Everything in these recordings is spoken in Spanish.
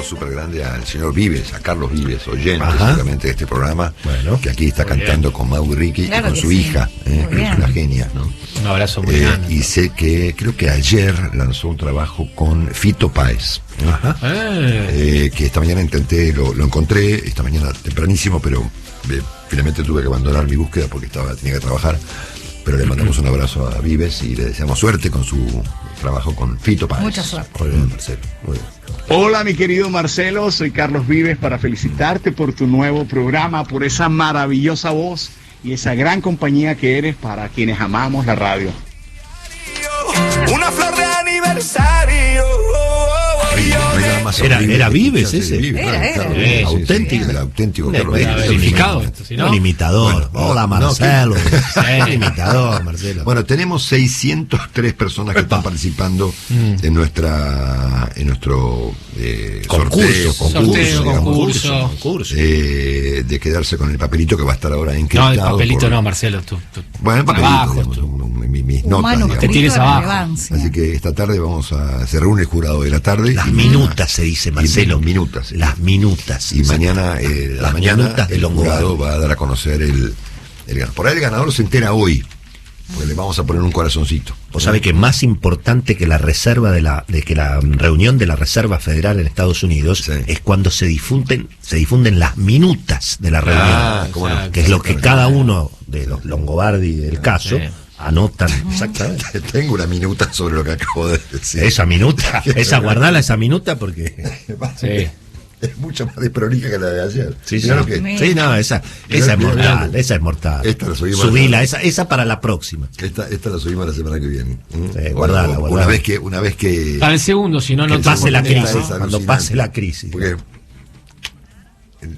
súper grande al señor Vives, a Carlos Vives, oyente seguramente de este programa, que aquí está cantando con Mau y Ricky, y con su hija, que es una genia, ¿no? Un abrazo muy grande. Y sé que, creo que ayer lanzó un trabajo con Fito Páez, que esta mañana intenté, lo encontré, esta mañana tempranísimo, pero finalmente tuve que abandonar mi búsqueda porque tenía que trabajar. Pero le mandamos un abrazo a Vives y le deseamos suerte con su trabajo con Fito Páez. Mucha suerte. Muy bien, Marcelo. Muy bien. Hola, mi querido Marcelo, soy Carlos Vives para felicitarte por tu nuevo programa, por esa maravillosa voz y esa gran compañía que eres para quienes amamos la radio. Una flor de aniversario. Era Vives ese. Era. Auténtico. El auténtico Carlos Vives. Verificado. Un imitador. Bueno, hola, Marcelo. Un imitador, Marcelo. Bueno, tenemos 603 personas que están participando en nuestro concurso, de quedarse con el papelito que va a estar ahora encriptado. No, el papelito no, Marcelo. Bueno, el papelito, mis notas, que tienes abajo. Así que esta tarde se reúne el jurado de la tarde. Las minutas se dice, Marcelo. Minutas. Las minutas. Y mañana, minutas el jurado va a dar a conocer el ganador. Por ahí el ganador se entera hoy, pues le vamos a poner un corazoncito. Vos sabés que más importante que la reserva que la reunión de la Reserva Federal en Estados Unidos es cuando se difunden las minutas de la reunión, ¿cómo no? Que es lo que cada uno de los Longobardi del caso anotan exactamente. Tengo una minuta sobre lo que acabo de decir. Esa minuta, guardala esa minuta porque es mucho más desprolija que la de ayer. Esa es mortal, esa es mortal. Esta la subimos. Subila, esa para la próxima. Esta la subimos la semana que viene. Guardala. Una vez que Para el segundo, si no pase la crisis. Cuando alucinante. pase la crisis. Porque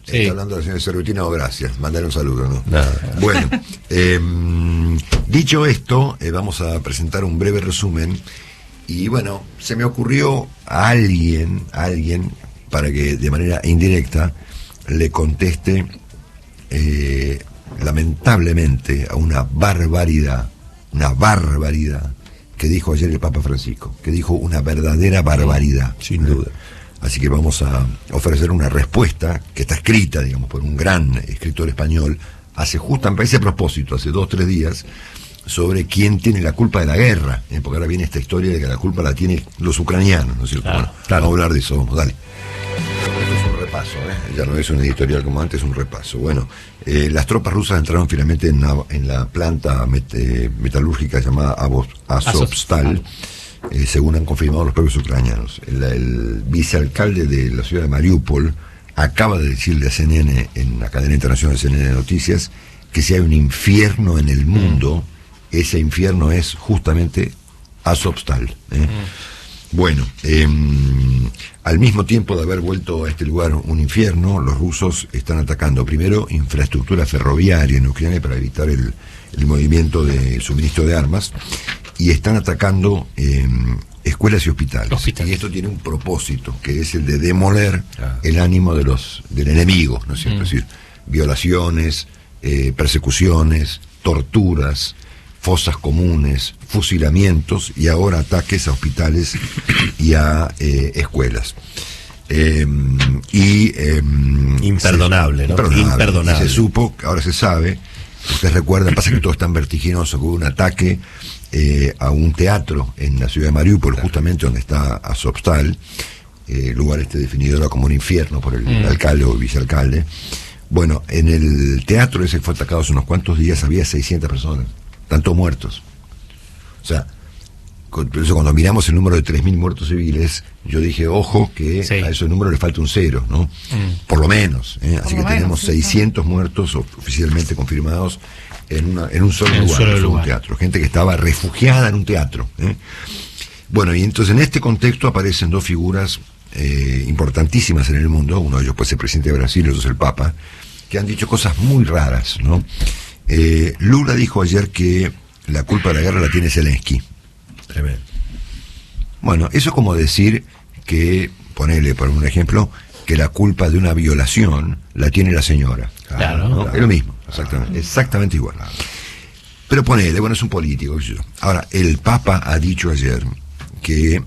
está hablando la señora Cerrutina, gracias. Mandale un saludo, ¿no? Bueno, dicho esto, vamos a presentar un breve resumen. Y bueno, se me ocurrió a alguien, para que de manera indirecta le conteste lamentablemente a una barbaridad que dijo ayer el Papa Francisco, que dijo una verdadera barbaridad. Sin duda. Así que vamos a ofrecer una respuesta que está escrita, digamos, por un gran escritor español, me parece a propósito, hace 2 o 3 días, sobre quién tiene la culpa de la guerra, porque ahora viene esta historia de que la culpa la tienen los ucranianos, ¿no es cierto? Vamos a hablar de eso, dale. Esto es un repaso, ya no es un editorial como antes, es un repaso. Bueno, las tropas rusas entraron finalmente en la planta metalúrgica llamada Azovstal, según han confirmado los propios ucranianos. El vicealcalde de la ciudad de Mariupol acaba de decirle a CNN, en la cadena internacional de CNN Noticias, que si hay un infierno en el mundo, ese infierno es justamente Azovstal. Bueno, al mismo tiempo de haber vuelto a este lugar un infierno, los rusos están atacando primero infraestructura ferroviaria en Ucrania para evitar el movimiento de suministro de armas, y están atacando escuelas y hospitales. Y esto tiene un propósito, que es el de demoler el ánimo del enemigo, ¿no es cierto? Es decir, violaciones, persecuciones, torturas, fosas comunes, fusilamientos y ahora ataques a hospitales y a escuelas. Imperdonable, ¿no? Imperdonable. Se supo, ahora se sabe, ustedes recuerdan, pasa que todo es tan vertiginoso, que hubo un ataque a un teatro en la ciudad de Mariupol, justamente donde está Azovstal, lugar definido ahora como un infierno por el alcalde o el vicealcalde. Bueno, en el teatro ese que fue atacado hace unos cuantos días había 600 personas, tanto muertos. O sea, por eso cuando miramos el número de 3.000 muertos civiles, yo dije, ojo, que a ese número le falta un 0, ¿no? Por lo menos. Así que tenemos 600 muertos oficialmente confirmados en un solo lugar, un teatro. Gente que estaba refugiada en un teatro. Bueno, y entonces en este contexto aparecen 2 figuras importantísimas en el mundo. Uno de ellos puede ser presidente de Brasil, otro es el Papa, que han dicho cosas muy raras, ¿no? Lula dijo ayer que la culpa de la guerra la tiene Zelensky. Tremendo. Bueno, eso es como decir que, ponele por un ejemplo, que la culpa de una violación la tiene la señora. Claro. ¿No? Es lo mismo, exactamente igual. Pero ponele, bueno, es un político. Ahora, el Papa ha dicho ayer que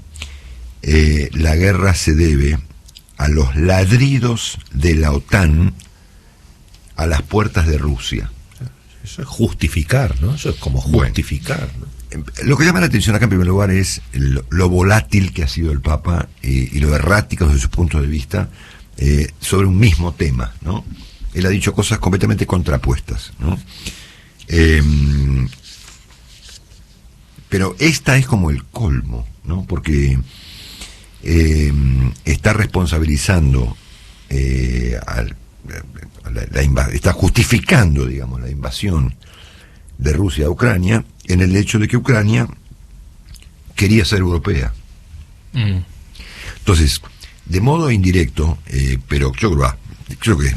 la guerra se debe a los ladridos de la OTAN a las puertas de Rusia. Eso es justificar, ¿no? Eso es como justificar, ¿no? Lo que llama la atención acá en primer lugar es lo volátil que ha sido el Papa y lo errático desde su punto de vista sobre un mismo tema, ¿no? Él ha dicho cosas completamente contrapuestas, ¿no? Pero esta es como el colmo, ¿no? Porque está responsabilizando está justificando, digamos, la invasión de Rusia a Ucrania en el hecho de que Ucrania quería ser europea. Entonces, de modo indirecto, pero yo creo que es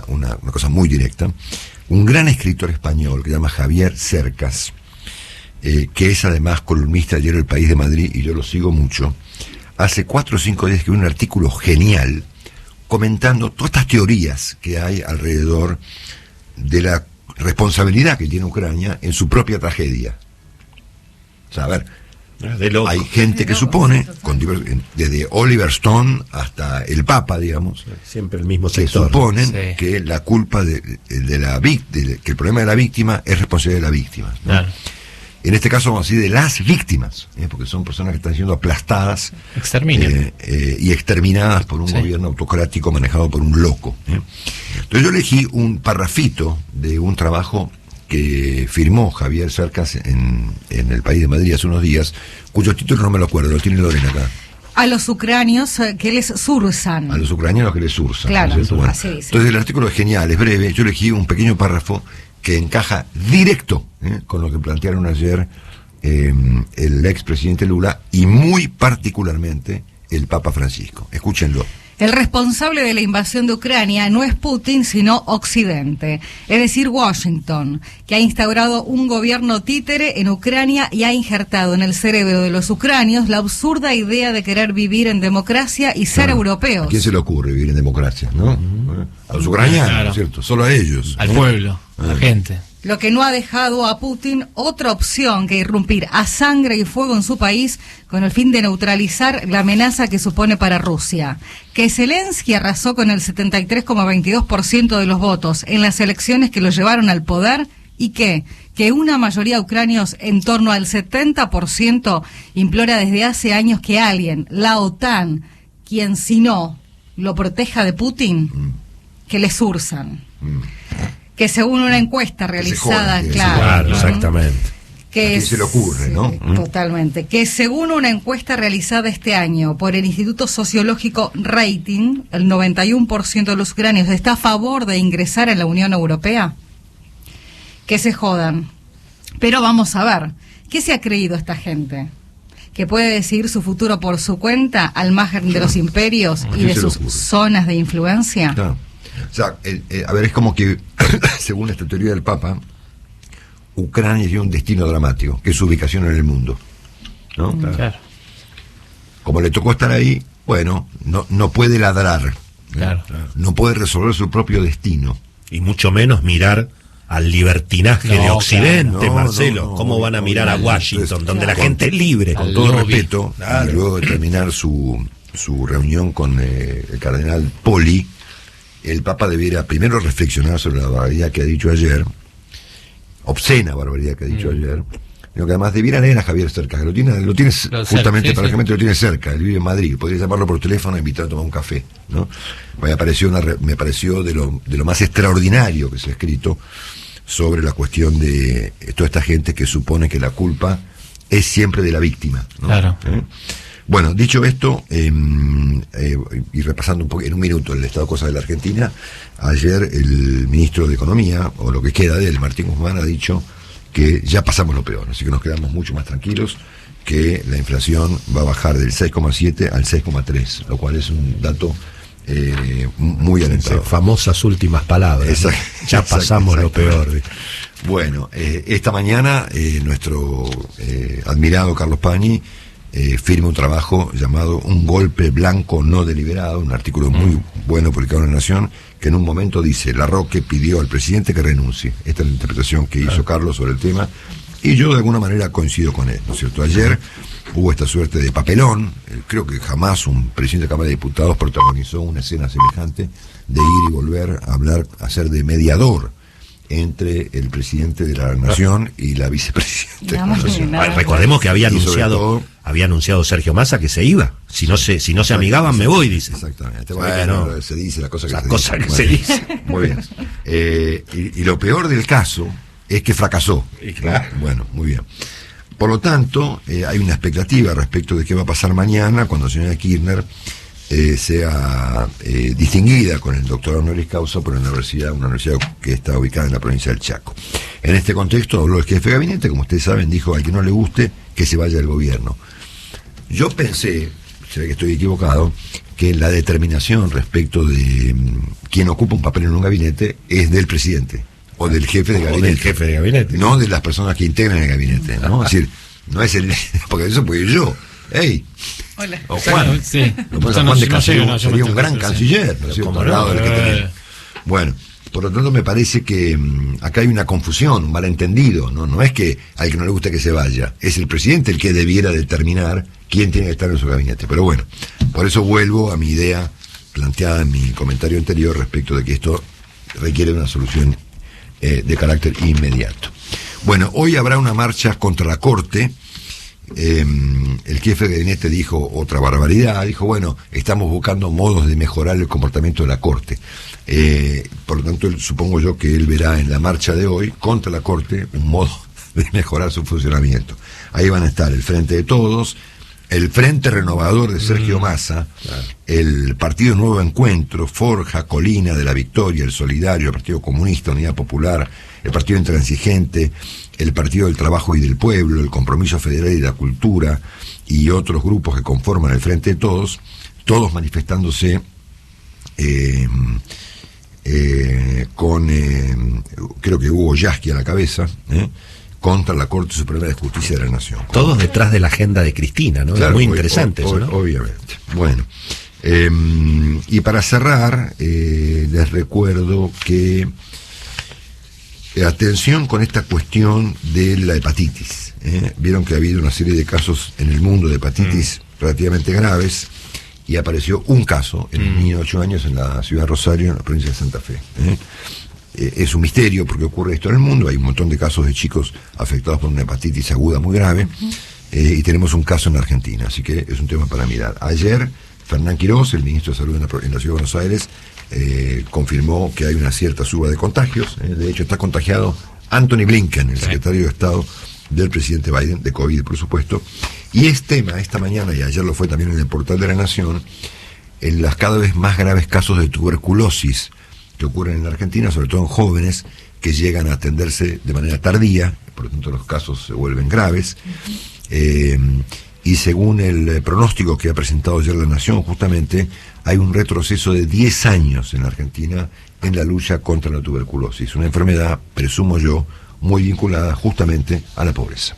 una cosa muy directa, un gran escritor español que se llama Javier Cercas, que es además columnista de Diario El País de Madrid, y yo lo sigo mucho, hace 4 o 5 días escribió un artículo genial comentando todas estas teorías que hay alrededor de la responsabilidad que tiene Ucrania en su propia tragedia. O sea, a ver, hay gente que supone, desde Oliver Stone hasta el Papa, digamos, siempre el mismo que sector, suponen sí, que la culpa que el problema de la víctima es responsabilidad de la víctima, ¿no? Claro. En este caso vamos a decir de las víctimas, porque son personas que están siendo aplastadas Exterminio. y exterminadas por un gobierno autocrático manejado por un loco. Entonces yo elegí un parrafito de un trabajo que firmó Javier Cercas en El País de Madrid hace unos días, cuyo título no me lo acuerdo, lo tiene Lorena acá. A los ucranianos que les zurzan. A los ucranianos que les zurzan. Claro, ¿no es cierto? Bueno, así dice. entonces el artículo es genial, es breve, yo elegí un pequeño párrafo que encaja directo con lo que plantearon ayer el expresidente Lula y muy particularmente el Papa Francisco. Escúchenlo. El responsable de la invasión de Ucrania no es Putin, sino Occidente, es decir, Washington, que ha instaurado un gobierno títere en Ucrania y ha injertado en el cerebro de los ucranios la absurda idea de querer vivir en democracia y ser europeos. ¿A quién se le ocurre vivir en democracia, no? A los ucranianos, Claro. ¿cierto? Solo a ellos. Al pueblo, a la gente. Lo que no ha dejado a Putin otra opción que irrumpir a sangre y fuego en su país con el fin de neutralizar la amenaza que supone para Rusia. Que Zelensky arrasó con el 73,22% de los votos en las elecciones que lo llevaron al poder y que una mayoría de ucranios en torno al 70% implora desde hace años que alguien, la OTAN, quien si no lo proteja de Putin, que le zurzan. Que según una encuesta realizada, jodan, Claro, exactamente. ¿A quién se le ocurre, no? Totalmente. Que según una encuesta realizada este año por el Instituto Sociológico Rating, el 91% de los ucranios está a favor de ingresar en la Unión Europea. Que se jodan. Pero vamos a ver, ¿qué se ha creído esta gente? ¿Que puede decidir su futuro por su cuenta al margen de los imperios y de sus zonas de influencia? Claro. O sea, a ver, es como que, según esta teoría del Papa, Ucrania tiene un destino dramático, que es su ubicación en el mundo, ¿no? Claro. Como le tocó estar ahí, bueno, no puede ladrar, Claro. no puede resolver su propio destino. Y mucho menos mirar al libertinaje No, de Occidente, claro. No, Marcelo. no, ¿Cómo van a mirar a Washington, Entonces, donde la con- gente es libre? Con Al todo lobby. respeto, Claro. y luego de terminar su reunión con el cardenal Poli, el Papa debiera primero reflexionar sobre la barbaridad que ha dicho ayer, obscena barbaridad que ha dicho ayer, pero que además debiera leer a Javier Cercas, que lo tiene justamente, sí, paradójicamente lo tiene cerca, él vive en Madrid, podría llamarlo por teléfono e invitarlo a tomar un café, ¿no? Me pareció de lo más extraordinario que se ha escrito sobre la cuestión de toda esta gente que supone que la culpa es siempre de la víctima, ¿no? Claro. Bueno, dicho esto, y repasando un poco en un minuto el estado de cosas de la Argentina, ayer el ministro de Economía, o lo que queda de él, Martín Guzmán, ha dicho que ya pasamos lo peor, así que nos quedamos mucho más tranquilos, que la inflación va a bajar del 6,7 al 6,3, lo cual es un dato muy alentador. Famosas últimas palabras. Exacto, Ya exacto, pasamos lo exacto. peor. Bueno, esta mañana nuestro admirado Carlos Pañi firma un trabajo llamado Un golpe blanco no deliberado, un artículo muy bueno publicado en La Nación, que en un momento dice: Larroque pidió al presidente que renuncie. Esta es la interpretación que hizo Carlos sobre el tema, y yo de alguna manera coincido con él, ¿no es cierto? Ayer hubo esta suerte de papelón. Creo que jamás un presidente de la Cámara de Diputados protagonizó una escena semejante de ir y volver a hablar, a ser de mediador entre el presidente de la Nación y la vicepresidenta de la Nación. Recordemos que había Y sobre todo, anunciado Sergio Massa que se iba. Si no se amigaban, me voy, dice. Exactamente. Bueno, se dice la cosa que la se cosa dice. que se dice. Muy bien. Y lo peor del caso es que fracasó. Y claro. Bueno, muy bien. Por lo tanto, hay una expectativa respecto de qué va a pasar mañana cuando la señora Kirchner sea distinguida con el doctorado honoris causa por una universidad que está ubicada en la provincia del Chaco. En este contexto habló el jefe de gabinete, como ustedes saben, dijo al que no le guste que se vaya del gobierno. Yo pensé, se ve que estoy equivocado, que la determinación respecto de quién ocupa un papel en un gabinete es del presidente o del jefe de gabinete. O del jefe de gabinete. No de las personas que integran el gabinete, ¿no? Es decir, no es el... porque eso puedo ir yo. ¡Ey! Hola. O Juan. Sí. Lo pones a No, Juan de no canciller, llego, no, yo sería me un gran entiendo, canciller, ¿no es cierto? ¿Cómo Al no? lado del que tenemos. Bueno, por lo tanto me parece que acá hay una confusión, un malentendido, ¿no? No es que al que no le gusta que se vaya, es el presidente el que debiera determinar quién tiene que estar en su gabinete. Pero bueno, por eso vuelvo a mi idea planteada en mi comentario anterior respecto de que esto requiere una solución de carácter inmediato. Bueno, hoy habrá una marcha contra la Corte. El jefe de gabinete dijo otra barbaridad, dijo, bueno, estamos buscando modos de mejorar el comportamiento de la Corte. Por lo tanto, supongo yo que él verá en la marcha de hoy contra la Corte un modo de mejorar su funcionamiento. Ahí van a estar el Frente de Todos, el Frente Renovador de Sergio Massa, el Partido Nuevo Encuentro, Forja, Colina, de la Victoria, el Solidario, el Partido Comunista, Unidad Popular, el Partido Intransigente, el Partido del Trabajo y del Pueblo, el Compromiso Federal y la Cultura y otros grupos que conforman el Frente de Todos, todos manifestándose con, creo que Hugo Yasky a la cabeza, contra la Corte Suprema de Justicia de la Nación. Todos detrás de la agenda de Cristina, ¿no? Claro, Muy interesante eso, ¿no? Obviamente. Bueno, y para cerrar, les recuerdo que atención con esta cuestión de la hepatitis. Vieron que ha habido una serie de casos en el mundo de hepatitis relativamente graves, y apareció un caso en un niño de 8 años en la ciudad de Rosario, en la provincia de Santa Fe. Es un misterio porque ocurre esto en el mundo. Hay un montón de casos de chicos afectados por una hepatitis aguda muy grave, y tenemos un caso en Argentina, así que es un tema para mirar. Ayer, Fernán Quirós, el ministro de Salud en la ciudad de Buenos Aires, confirmó que hay una cierta suba de contagios. De hecho, está contagiado Anthony Blinken, el secretario de Estado del presidente Biden, de COVID, por supuesto. Y es tema esta mañana, y ayer lo fue también en el portal de La Nación, en las cada vez más graves casos de tuberculosis que ocurren en la Argentina, sobre todo en jóvenes que llegan a atenderse de manera tardía, por lo tanto los casos se vuelven graves. Y según el pronóstico que ha presentado ayer La Nación, justamente hay un retroceso de 10 años en la Argentina en la lucha contra la tuberculosis, una enfermedad, presumo yo, muy vinculada justamente a la pobreza.